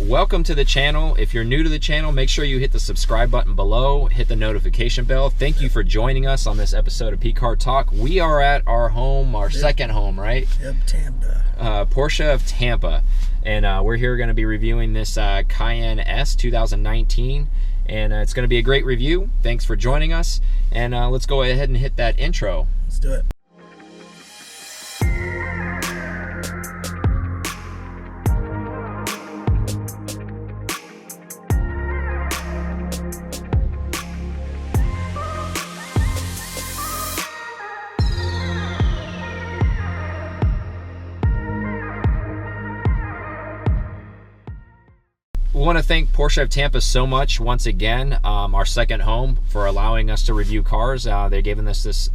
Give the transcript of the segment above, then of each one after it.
Welcome to the channel. If you're new to the channel, make sure you hit the subscribe button below, hit the notification bell. Thank you for joining us on this episode of P-Car Talk. We are at our home, our second home, right? Yep, Tampa. Porsche of Tampa. And we're here going to be reviewing this Cayenne S 2019. And it's going to be a great review. Thanks for joining us. And let's go ahead and hit that intro. Let's do it. We want to thank Porsche of Tampa so much once again, our second home, for allowing us to review cars. They're giving us this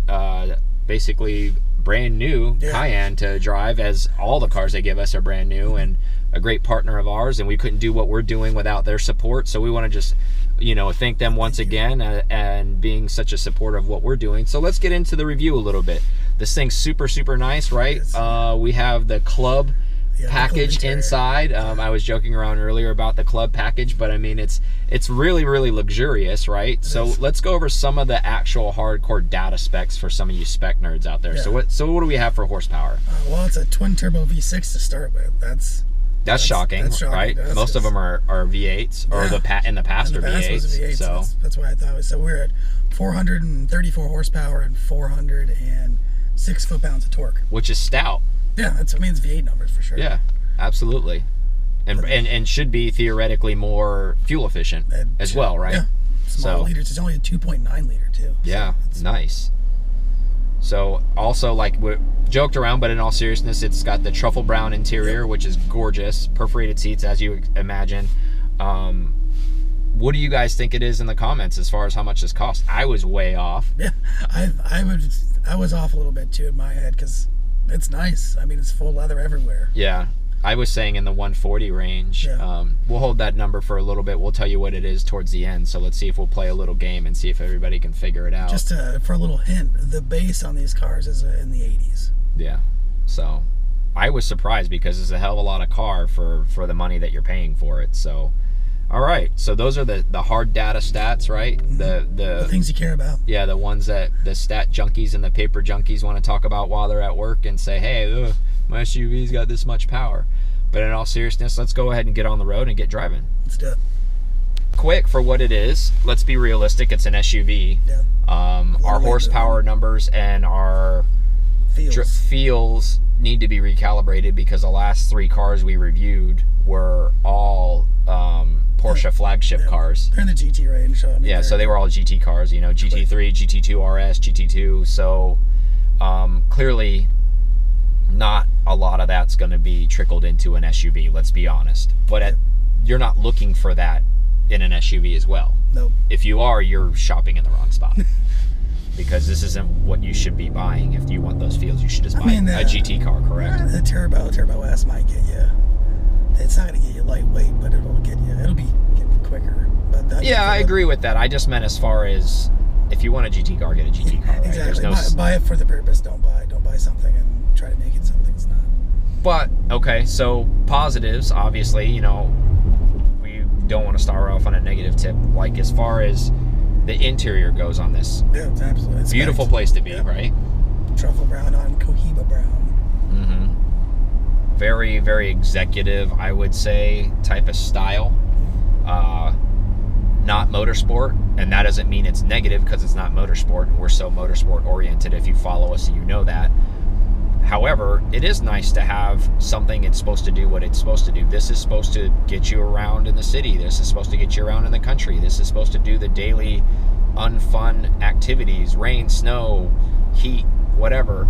basically brand new Cayenne to drive, as all the cars they give us are brand new, and a great partner of ours, and we couldn't do what we're doing without their support. So we want to just, you know, thank them once again and being such a supporter of what we're doing. So let's get into the review a little bit. This thing's super, super nice, right? We have the club package inside. I was joking around earlier about the club package, but I mean it's really, really luxurious, right? So let's go over some of the actual hardcore data specs for some of you spec nerds out there. So what do we have for horsepower? Well, it's a twin turbo V6 to start with. That's shocking, right? Most of them are V8s, or in the past are V8s. So that's why I thought it was. So we're at 434 horsepower and 406 foot-pounds of torque, which is stout. Yeah, I mean, it's V8 numbers for sure. Yeah, absolutely. And should be theoretically more fuel efficient as well, right? Yeah, small liters. It's only a 2.9 liter too. Yeah, so nice. So also, like, we joked around, but in all seriousness, it's got the truffle brown interior, which is gorgeous. Perforated seats, as you imagine. What do you guys think it is in the comments as far as how much this costs? I was way off. Yeah, I was off a little bit too in my head, because it's nice. I mean, it's full leather everywhere. Yeah, I was saying in the 140 range. Yeah. We'll hold that number for a little bit. We'll tell you what it is towards the end. So let's see if we'll play a little game and see if everybody can figure it out. Just for a little hint, the base on these cars is in the 80s. Yeah. So I was surprised, because it's a hell of a lot of car for the money that you're paying for it. So, all right. So those are the hard data stats, right? The things you care about. Yeah, the ones that the stat junkies and the paper junkies want to talk about while they're at work and say, hey, my SUV's got this much power. But in all seriousness, let's go ahead and get on the road and get driving. Let's do it. Quick for what it is. Let's be realistic. It's an SUV. Yeah. Our horsepower numbers and our feels need to be recalibrated, because the last 3 cars we reviewed were all Porsche flagship cars. They're in the GT range. So I mean, so they were all GT cars, you know, GT3, GT2 RS, GT2. So clearly not a lot of that's going to be trickled into an SUV, let's be honest. But you're not looking for that in an SUV as well. Nope. If you are, you're shopping in the wrong spot. Because this isn't what you should be buying. If you want those feels, you should just buy a GT car, correct? The Turbo S might get you. It's not going to get you lightweight, but it'll get you quicker. But yeah, I agree with that. I just meant as far as, if you want a GT car, get a GT car, right? Exactly. Buy it for the purpose. Don't buy something and try to make it something it's not. But okay, so positives, obviously, you know, we don't want to start off on a negative tip. Like, as far as the interior goes on this, yeah, it's absolutely beautiful place to be, right? Truffle brown on Cohiba brown. Mm-hmm. Very, very executive, I would say, type of style. Not motorsport, and that doesn't mean it's negative, because it's not motorsport, and we're so motorsport oriented. If you follow us, you know that. However, it is nice to have something it's supposed to do what it's supposed to do. This is supposed to get you around in the city. This is supposed to get you around in the country. This is supposed to do the daily unfun activities, rain, snow, heat, whatever,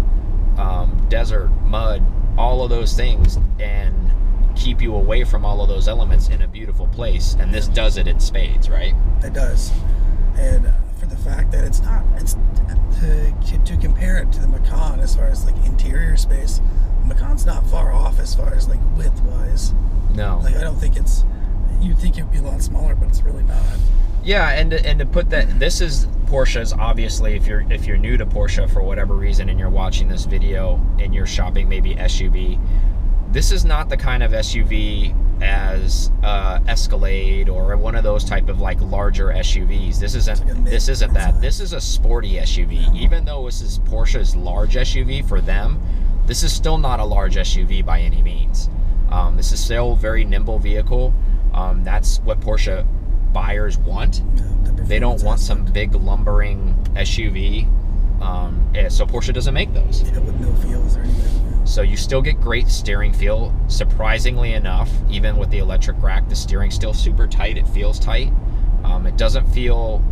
desert, mud, all of those things, and keep you away from all of those elements in a beautiful place. And this does it in spades, right? It does. And for the fact that it's to compare it to the Macan as far as like interior space. The Macan's not far off as far as like width wise. No. Like I don't think it's. You'd think it'd be a lot smaller, but it's really not. Yeah, and to put that, this is Porsche's. Obviously, if you're new to Porsche for whatever reason and you're watching this video and you're shopping maybe SUV, this is not the kind of SUV as Escalade or one of those type of like larger SUVs. This isn't that. This is a sporty SUV. Even though this is Porsche's large SUV for them, this is still not a large SUV by any means. This is still a very nimble vehicle. That's what Porsche buyers want. They don't want some big lumbering SUV. So Porsche doesn't make those. Yeah, with no feels or anything. So you still get great steering feel. Surprisingly enough, even with the electric rack, the steering's still super tight. It feels tight. It doesn't feel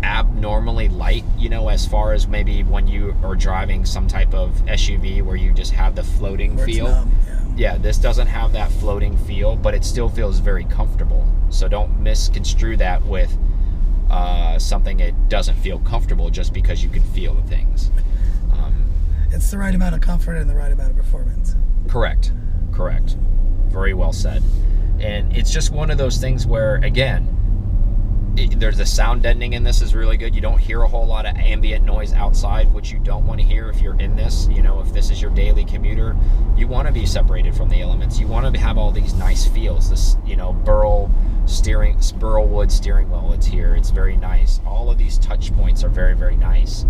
abnormally light, you know, as far as maybe when you are driving some type of SUV where you just have the floating feel. Yeah, this doesn't have that floating feel, but it still feels very comfortable. So don't misconstrue that with something it doesn't feel comfortable just because you can feel the things. It's the right amount of comfort and the right amount of performance. Correct. Very well said. And it's just one of those things where, again, there's the sound deadening in this is really good. You don't hear a whole lot of ambient noise outside, which you don't want to hear if you're in this. You know, if this is your daily commuter, you want to be separated from the elements. You want to have all these nice feels. This, you know, burl wood steering wheel, it's here. It's very nice. All of these touch points are very, very nice.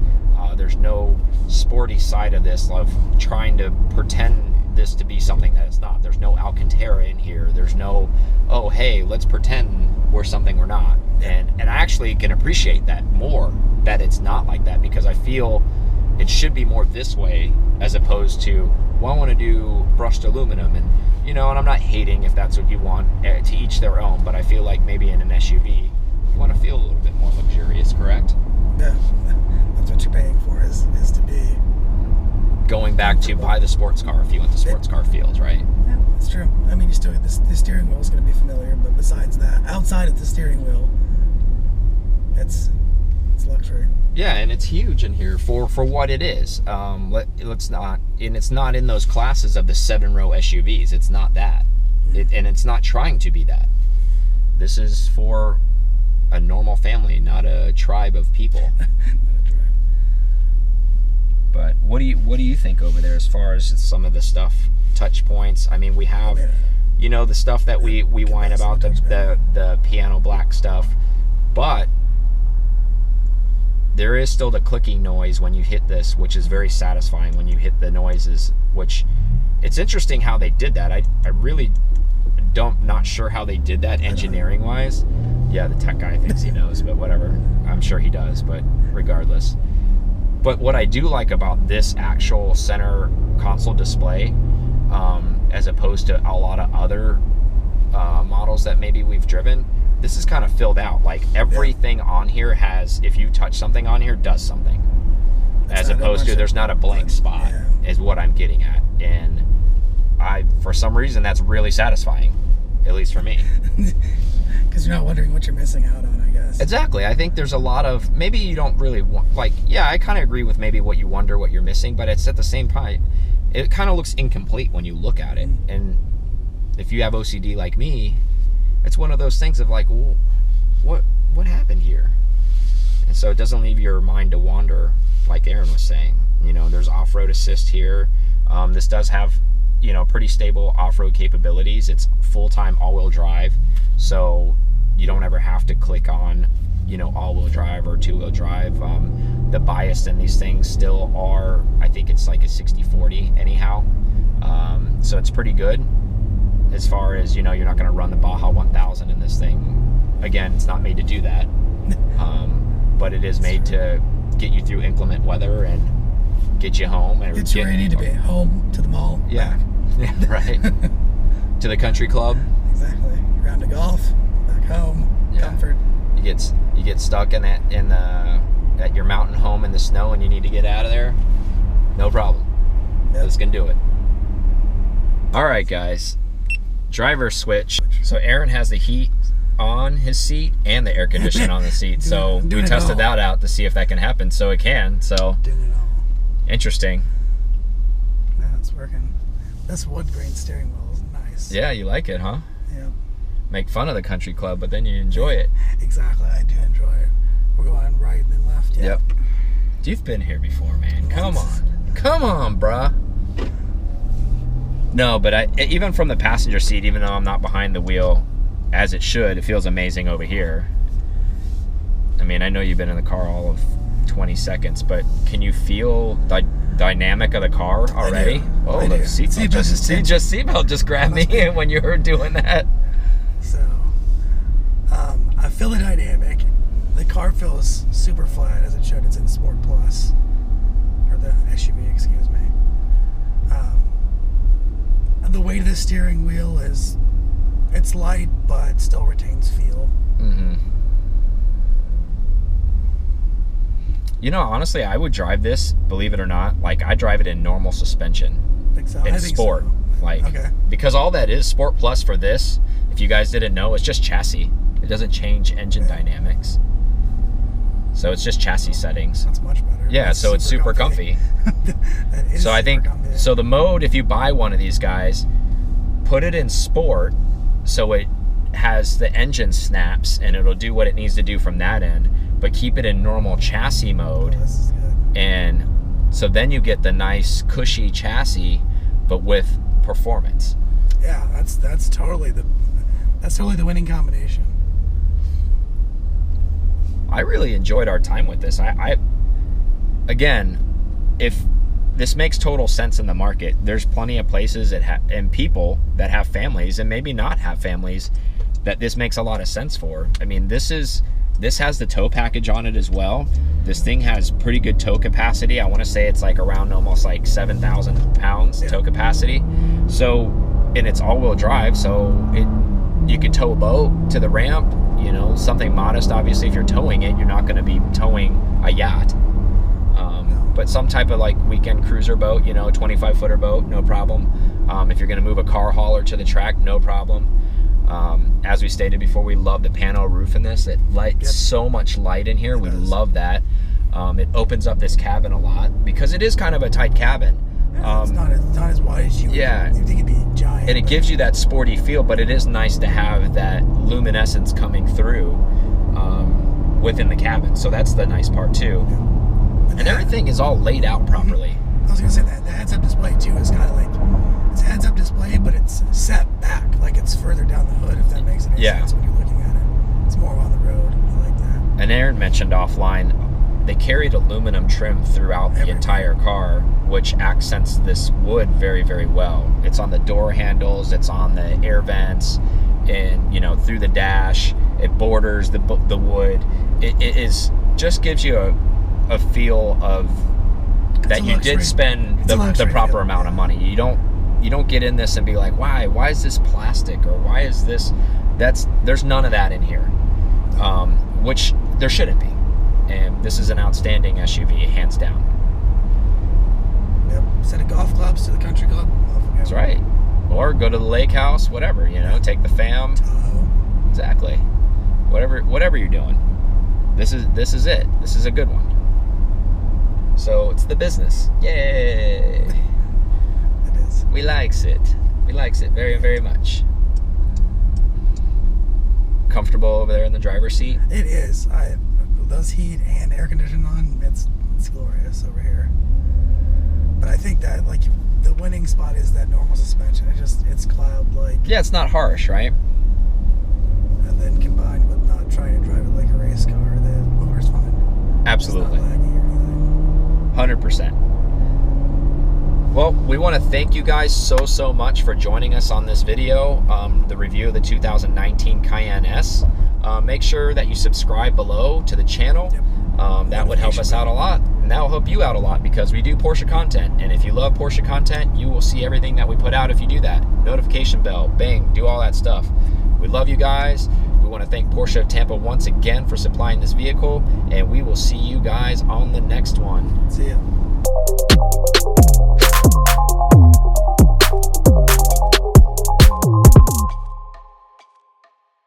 There's no sporty side of this of trying to pretend this to be something that it's not. There's no Alcantara in here. There's no, oh, hey, let's pretend we're something we're not. And I actually can appreciate that more, that it's not like that, because I feel it should be more this way as opposed to, well, I want to do brushed aluminum. And, you know, and I'm not hating if that's what you want, to each their own, but I feel like maybe in an SUV, you want to feel a little bit more luxurious, correct? Yeah, that's what you're paying for, is to be going back to buy the sports car if you want the sports car feels, right? Yeah, that's true. I mean, you still get the steering wheel is going to be familiar, but besides that, outside of the steering wheel, it's luxury. Yeah, and it's huge in here for what it is. Let's not, and it's not in those classes of the 7-row SUVs. It's not that, and it's not trying to be that. This is for a normal family, not a tribe of people. But what do you think over there as far as some of the stuff, touch points? I mean, we have, you know, the stuff that we whine about, the piano black stuff, but there is still the clicking noise when you hit this, which is very satisfying when you hit the noises, which it's interesting how they did that. I really not sure how they did that engineering wise. Yeah, the tech guy thinks he knows, but whatever. I'm sure he does, but regardless. But what I do like about this actual center console display, as opposed to a lot of other models that maybe we've driven, this is kind of filled out. Like everything on here has, if you touch something on here, does something. As opposed to there's not a blank spot, is what I'm getting at. And for some reason, that's really satisfying, at least for me. Because you're not wondering what you're missing out on, I guess. Exactly. I think there's a lot of, maybe you don't really want, like, yeah, I kind of agree with maybe what you wonder, what you're missing, but it's at the same time, it kind of looks incomplete when you look at it. And if you have OCD like me, it's one of those things of like, well, what happened here? And so it doesn't leave your mind to wander, like Aaron was saying. You know, there's off-road assist here. This does have, you know, pretty stable off-road capabilities. It's full-time all-wheel drive, so you don't ever have to click on, you know, all-wheel drive or two-wheel drive. The bias in these things still are, I think it's like a 60-40 anyhow. So it's pretty good as far as, you know, you're not going to run the Baja 1000 in this thing. Again, it's not made to do that, but it is made to get you through inclement weather and get you home. And get you where you need to be, home, to the mall, yeah, back. Yeah, right. To the country club. Exactly. Round to golf, back home, comfort. You get stuck in at your mountain home in the snow and you need to get out of there. No problem. Yep. This can do it. All right, guys. Driver switch. So Aaron has the heat on his seat and the air conditioning on the seat. So we tested that out to see if that can happen. So it can. So doing it all. Interesting. Yeah, it's working. This wood grain steering wheel is nice. Yeah, you like it, huh? Yeah. Make fun of the country club, but then you enjoy it. Exactly, I do enjoy it. We're going right and then left. Yep. You've been here before, man. Come on, bruh. No, but even from the passenger seat, even though I'm not behind the wheel, as it should, it feels amazing over here. I mean, I know you've been in the car all of 20 seconds, but can you feel the dynamic of the car already? Oh, the seatbelt just grabbed me when you were doing that. So, I feel the dynamic. The car feels super flat as it should. It's in Sport Plus, or the SUV, excuse me. The weight of the steering wheel it's light, but still retains feel. Mm-hmm. You know, honestly, I would drive this, believe it or not, like I drive it in normal suspension. In sport. So. Like, because all that is, Sport Plus for this, if you guys didn't know, it's just chassis. It doesn't change engine dynamics. So it's just chassis settings. That's much better. Yeah, That's so it's super comfy. So I think, so the mode, if you buy one of these guys, put it in sport so it has the engine snaps and it'll do what it needs to do from that end, but keep it in normal chassis mode. Oh, this is good. And so then you get the nice cushy chassis, but with performance. Yeah, that's totally the winning combination. I really enjoyed our time with this. I again, if this makes total sense in the market, there's plenty of places and people that have families and maybe not have families that this makes a lot of sense for. I mean, this has the tow package on it as well. This thing has pretty good tow capacity. I want to say it's like around almost like 7,000 pounds tow capacity. So, and it's all-wheel drive, so you could tow a boat to the ramp, you know, something modest. Obviously, if you're towing it, you're not going to be towing a yacht. But some type of like weekend cruiser boat, you know, 25-footer boat, no problem. If you're going to move a car hauler to the track, no problem. As we stated before, we love the pano roof in this. It lights so much light in here. We love that. It opens up this cabin a lot because it is kind of a tight cabin. It's not as wide as you would think it'd be giant. And it gives you that sporty feel, but it is nice to have that luminescence coming through within the cabin. So that's the nice part too. Yeah. And everything is all laid out properly. I was going to say that the heads-up display too is kind of like, it's a heads-up display, but it's set back, like it's further down the hood, if that makes any sense when you're looking at it. It's more on the road. I like that. And Aaron mentioned offline, they carried aluminum trim throughout the entire car, which accents this wood very, very well. It's on the door handles, it's on the air vents, and, you know, through the dash. It borders the wood. It is just gives you a feel of that you did spend the proper amount of money. You don't get in this and be like, why is this plastic, or why is this? There's none of that in here, which there shouldn't be. And this is an outstanding SUV, hands down. Yep. Set of golf clubs to the country club. That's right. Or go to the lake house, whatever, you know, take the fam. Exactly. Whatever you're doing. This is it. This is a good one. So it's the business. Yay! It is. We likes it. We likes it very, very much. Comfortable over there in the driver's seat? It is. Those heat and air conditioning on, it's glorious over here. But I think that like the winning spot is that normal suspension. It's cloud-like. Yeah, it's not harsh, right? And then combined with not trying to drive it like a race car, the motor's fine. Absolutely. It's not laggy or anything. 100%. Well, we want to thank you guys so much for joining us on this video, the review of the 2019 Cayenne S. Make sure that you subscribe below to the channel. Yep. That would help us out a lot, and that will help you out a lot because we do Porsche content. And if you love Porsche content, you will see everything that we put out if you do that. Notification bell, bang, do all that stuff. We love you guys. We want to thank Porsche of Tampa once again for supplying this vehicle, and we will see you guys on the next one. See ya.